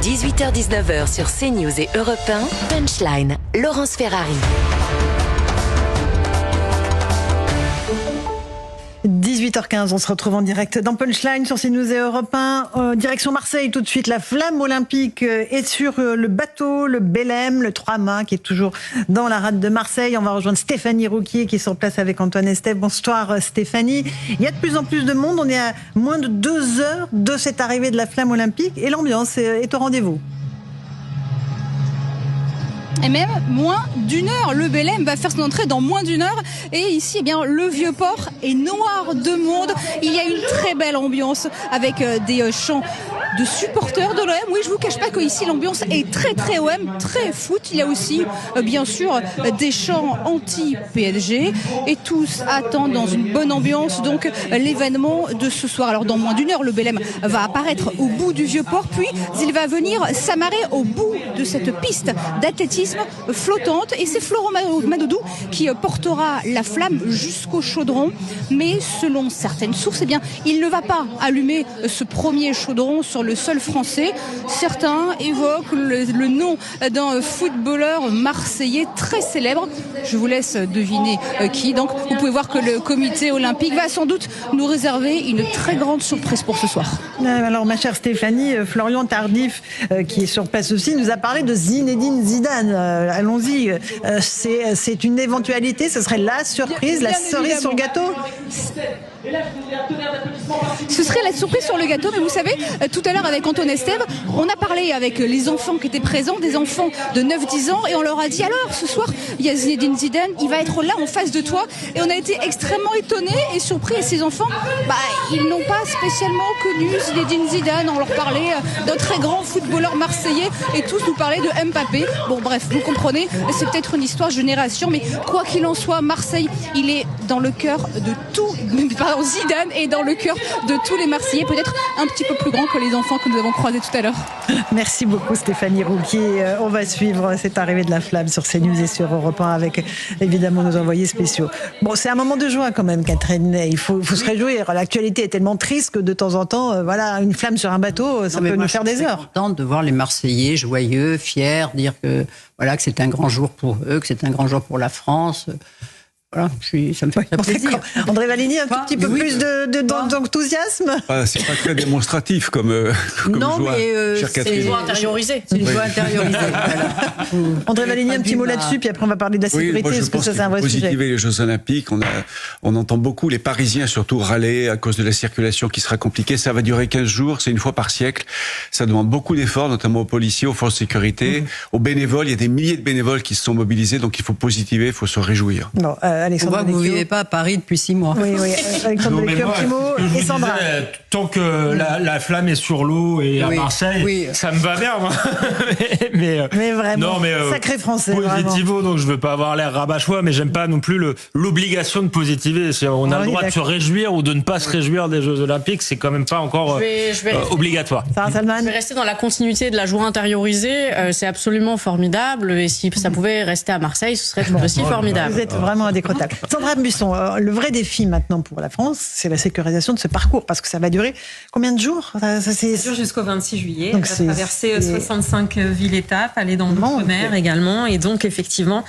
18h-19h sur CNews et Europe 1, Punchline, Laurence Ferrari. 18h15, on se retrouve en direct dans Punchline sur CNews et Europe 1. Direction Marseille tout de suite, la flamme olympique est sur le bateau, le Belém, le 3 mâts qui est toujours dans la rade de Marseille. On va rejoindre Stéphanie Rouquier qui est sur place avec Antoine Estève. Bonsoir Stéphanie. Il y a de plus en plus de monde, on est à moins de 2 heures de cette arrivée de la flamme olympique et l'ambiance est au rendez-vous. Et même moins d'une heure. Le Belém va faire son entrée dans moins d'une heure. Et ici, eh bien, le Vieux-Port est noir de monde. Il y a une très belle ambiance avec des chants de supporters de l'OM. Oui, je vous cache pas qu'ici, l'ambiance est très très OM, très foot. Il y a aussi, bien sûr, des chants anti-PSG. Et tous attendent dans une bonne ambiance donc l'événement de ce soir. Alors, dans moins d'une heure, le Belém va apparaître au bout du Vieux-Port. Puis, il va venir s'amarrer au bout de cette piste d'athlétisme flottante, et c'est Florent Manodou qui portera la flamme jusqu'au chaudron. Mais selon certaines sources, eh bien, il ne va pas allumer ce premier chaudron sur le sol français. Certains évoquent le nom d'un footballeur marseillais très célèbre. Je vous laisse deviner qui. Donc vous pouvez voir que le comité olympique va sans doute nous réserver une très grande surprise pour ce soir. Alors ma chère Stéphanie, Florian Tardif qui est sur place aussi nous a parlé de Zinedine Zidane. Allons-y, c'est une éventualité, ce serait la surprise, la cerise sur le gâteau. Ce serait la surprise sur le gâteau, mais vous savez, tout à l'heure avec Antoine Estève, on a parlé avec les enfants qui étaient présents, des enfants de 9-10 ans, et on leur a dit alors ce soir, il y a Zinedine Zidane, il va être là en face de toi, et on a été extrêmement étonnés et surpris, et ces enfants, ils n'ont pas spécialement connu Zinedine Zidane, on leur parlait d'un très grand footballeur marseillais, et tous nous parlaient de Mbappé. Bon bref, vous comprenez, c'est peut-être une histoire de génération, mais quoi qu'il en soit, Marseille, il est dans le cœur de tout, Zidane est dans le cœur de tous les Marseillais, peut-être un petit peu plus grand que les enfants que nous avons croisés tout à l'heure. Merci beaucoup Stéphanie Rouquier. On va suivre cette arrivée de la flamme sur CNews et sur Europe 1 avec évidemment nos envoyés spéciaux. Bon, c'est un moment de joie quand même, Catherine. Il faut se réjouir. L'actualité est tellement triste que de temps en temps, voilà, une flamme sur un bateau, ça peut nous faire des heures. Je suis contente de voir les Marseillais joyeux, fiers, dire que voilà, que c'est un grand jour pour eux, que c'est un grand jour pour la France. Voilà, ça me fait très plaisir. André Valigny, un tout petit peu plus d'enthousiasme. C'est pas très démonstratif comme non, joie, mais chère Catherine. c'est une joie intériorisée. C'est une joie intériorisée. Voilà. André Valigny, un petit mot là-dessus, puis après on va parler de la sécurité. Oui, moi, je pense que ça, c'est un vrai sujet. Positiver les Jeux Olympiques, on entend beaucoup les Parisiens surtout râler à cause de la circulation qui sera compliquée. Ça va durer 15 jours, c'est une fois par siècle. Ça demande beaucoup d'efforts, notamment aux policiers, aux forces de sécurité, aux bénévoles. Il y a des milliers de bénévoles qui se sont mobilisés, donc il faut positiver, il faut se réjouir. Bon, Alexandre, on voit que vous ne vivez pas à Paris depuis 6 mois. Oui, Alexandre Devecchio, petit mot, et Sandra. Tant que la flamme est sur l'eau et à Marseille, ça me va bien, moi. mais vraiment, non, mais, sacré français. Positivo, donc je veux pas avoir l'air rabat-choix, mais j'aime pas non plus l'obligation de positiver. On a le droit de se réjouir ou de ne pas se réjouir des Jeux Olympiques, c'est quand même pas encore obligatoire. Sarah Salman. Je vais rester dans la continuité de la joie intériorisée, c'est absolument formidable, et si ça pouvait rester à Marseille, ce serait aussi formidable. Vous êtes vraiment indécrottable. Sandra Buisson, le vrai défi maintenant pour la France, c'est la sécurisation de ce parcours, parce que ça va durer combien de jours? Ça dure jusqu'au 26 juillet. Donc on va traverser 65 villes-étapes, aller dans l'outre-mer également, et donc effectivement,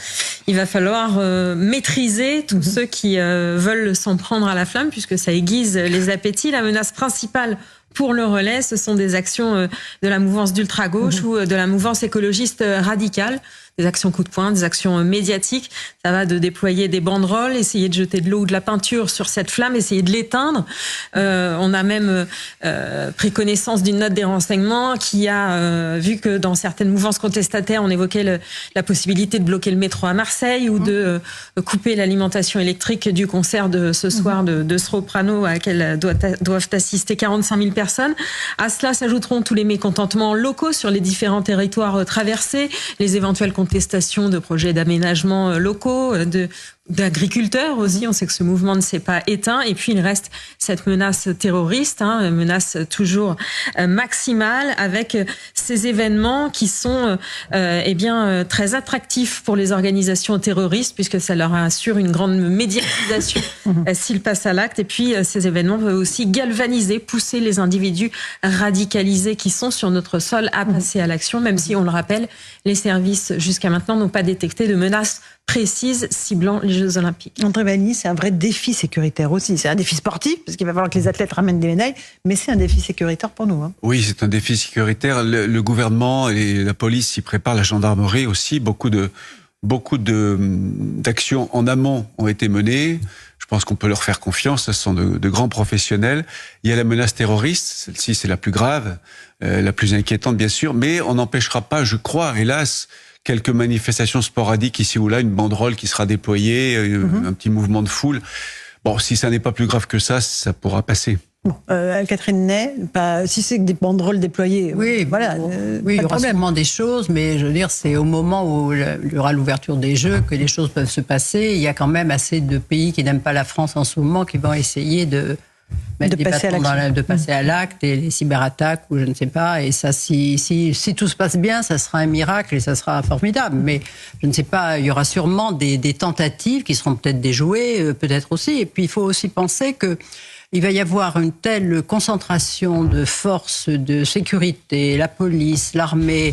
il va falloir maîtriser tous ceux qui veulent s'en prendre à la flamme, puisque ça aiguise les appétits. La menace principale pour le relais, ce sont des actions de la mouvance d'ultra-gauche ou de la mouvance écologiste radicale. Des actions coup de poing, des actions médiatiques. Ça va de déployer des banderoles, essayer de jeter de l'eau ou de la peinture sur cette flamme, essayer de l'éteindre. On a même pris connaissance d'une note des renseignements qui a vu que dans certaines mouvances contestataires, on évoquait la possibilité de bloquer le métro à Marseille ou de couper l'alimentation électrique du concert de ce soir de Soprano à laquelle doivent assister 45 000 personnes. À cela s'ajouteront tous les mécontentements locaux sur les différents territoires traversés, les éventuelles contestations de projets d'aménagement locaux, de d'agriculteurs aussi. On sait que ce mouvement ne s'est pas éteint. Et puis, il reste cette menace terroriste, menace toujours maximale, avec ces événements qui sont très attractifs pour les organisations terroristes, puisque ça leur assure une grande médiatisation s'ils passent à l'acte. Et puis, ces événements peuvent aussi galvaniser, pousser les individus radicalisés qui sont sur notre sol à passer à l'action, même si, on le rappelle, les services jusqu'à maintenant n'ont pas détecté de menaces précises ciblant les Jeux Olympiques. André Bailly, c'est un vrai défi sécuritaire aussi. C'est un défi sportif, parce qu'il va falloir que les athlètes ramènent des médailles, mais c'est un défi sécuritaire pour nous. Oui, c'est un défi sécuritaire. Le gouvernement et la police s'y préparent, la gendarmerie aussi. Beaucoup d'actions en amont ont été menées. Je pense qu'on peut leur faire confiance. Ce sont de grands professionnels. Il y a la menace terroriste. Celle-ci, c'est la plus grave, la plus inquiétante, bien sûr. Mais on n'empêchera pas, je crois, hélas, quelques manifestations sporadiques ici ou là, une banderole qui sera déployée, un petit mouvement de foule. Bon, si ça n'est pas plus grave que ça pourra passer. Bon, Catherine Ney, si c'est que des banderoles déployées, oui, voilà. Oui, il y aura sûrement des choses, mais je veux dire, c'est au moment où il y aura l'ouverture des Jeux que les choses peuvent se passer. Il y a quand même assez de pays qui n'aiment pas la France en ce moment qui vont essayer de mettre des bâtons de passer à l'acte, et les cyberattaques ou je ne sais pas. Et ça, si tout se passe bien, ça sera un miracle et ça sera formidable. Mais je ne sais pas, il y aura sûrement des tentatives qui seront peut-être déjouées, peut-être aussi. Et puis il faut aussi penser que il va y avoir une telle concentration de forces de sécurité, la police, l'armée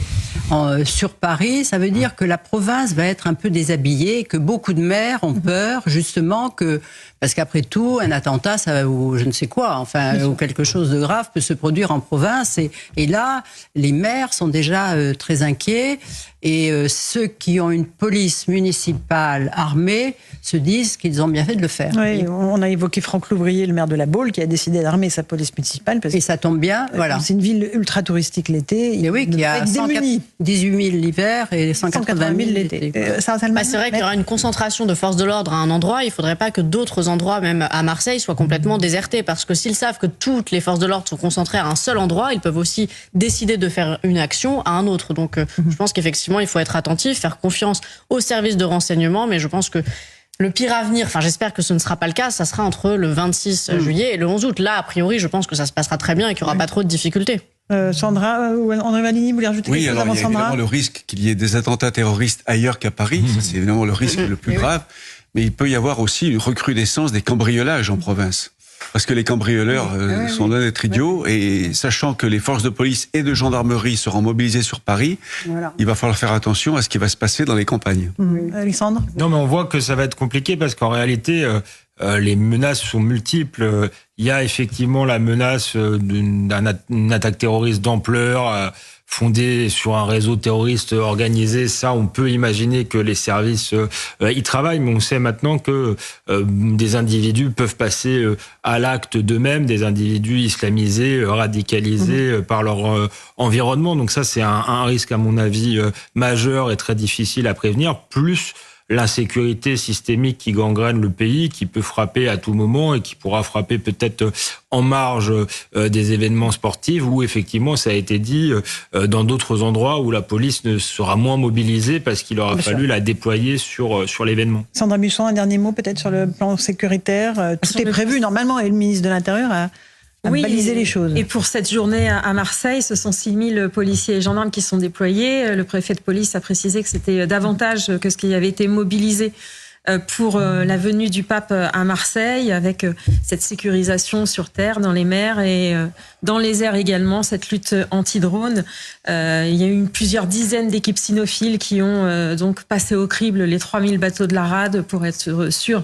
sur Paris, ça veut dire que la province va être un peu déshabillée, que beaucoup de maires ont peur, justement, parce qu'après tout, un attentat, ou je ne sais quoi, ou quelque chose de grave peut se produire en province. Et là, les maires sont déjà très inquiets. Et ceux qui ont une police municipale armée se disent qu'ils ont bien fait de le faire. Oui, on a évoqué Franck Louvrier, le maire de La Baule, qui a décidé d'armer sa police municipale. Et ça tombe bien, voilà. C'est une ville ultra touristique l'été. Et oui, qui a 18 000 l'hiver et 180 000 l'été. C'est vrai qu'il y aura une concentration de forces de l'ordre à un endroit. Il ne faudrait pas que d'autres endroits, même à Marseille, soient complètement désertés. Parce que s'ils savent que toutes les forces de l'ordre sont concentrées à un seul endroit, ils peuvent aussi décider de faire une action à un autre. Donc je pense qu'effectivement, il faut être attentif, faire confiance aux services de renseignement, mais je pense que le pire à venir, j'espère que ce ne sera pas le cas, ça sera entre le 26 juillet et le 11 août. Là, a priori, je pense que ça se passera très bien et qu'il n'y aura pas trop de difficultés. Sandra ou André Vanini, vous voulez rajouter quelque chose avant Sandra ? Oui, alors il y a évidemment le risque qu'il y ait des attentats terroristes ailleurs qu'à Paris, ça, c'est évidemment le risque le plus grave, mais il peut y avoir aussi une recrudescence des cambriolages en province. Parce que les cambrioleurs sont loin d'être idiots, et sachant que les forces de police et de gendarmerie seront mobilisées sur Paris, il va falloir faire attention à ce qui va se passer dans les campagnes. Alexandre ? Non, mais on voit que ça va être compliqué parce qu'en réalité, les menaces sont multiples. Il y a effectivement la menace d'une attaque terroriste d'ampleur, fondée sur un réseau terroriste organisé. Ça, on peut imaginer que les services y travaillent, mais on sait maintenant que des individus peuvent passer à l'acte d'eux-mêmes, des individus islamisés, radicalisés par leur environnement. Donc ça, c'est un risque, à mon avis, majeur et très difficile à prévenir, plus l'insécurité systémique qui gangrène le pays, qui peut frapper à tout moment et qui pourra frapper peut-être en marge des événements sportifs, où effectivement, ça a été dit, dans d'autres endroits où la police ne sera moins mobilisée parce qu'il aura fallu la déployer sur l'événement. Sandra Buisson, un dernier mot peut-être sur le plan sécuritaire. Tout est prévu normalement, et le ministre de l'Intérieur a baliser les choses. Et pour cette journée à Marseille, ce sont 6 000 policiers et gendarmes qui sont déployés. Le préfet de police a précisé que c'était davantage que ce qui avait été mobilisé pour la venue du pape à Marseille, avec cette sécurisation sur terre, dans les mers et dans les airs également, cette lutte anti-drone. Il y a eu plusieurs dizaines d'équipes cynophiles qui ont donc passé au crible les 3000 bateaux de la rade pour être sûr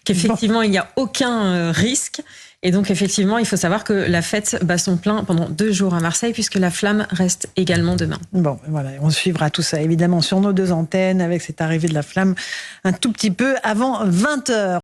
qu'effectivement il n'y a aucun risque. Et donc, effectivement, il faut savoir que la fête bat son plein pendant 2 jours à Marseille, puisque la flamme reste également demain. Bon, voilà, on suivra tout ça, évidemment, sur nos 2 antennes, avec cette arrivée de la flamme un tout petit peu avant 20h.